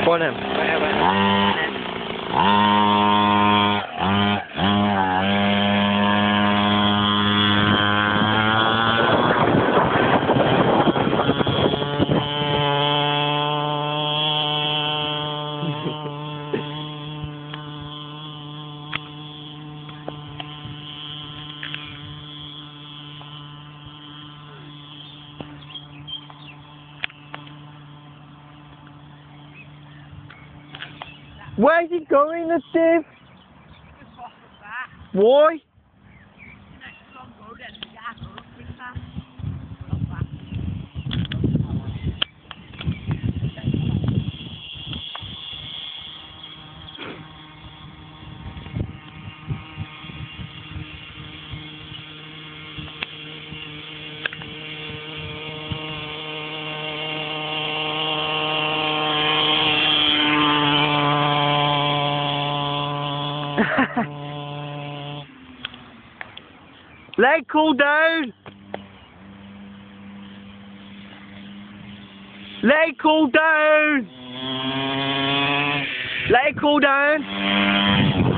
Go on then. Where's he going, the Steve? Why? Let it cool down. Let it cool down. Let it cool down.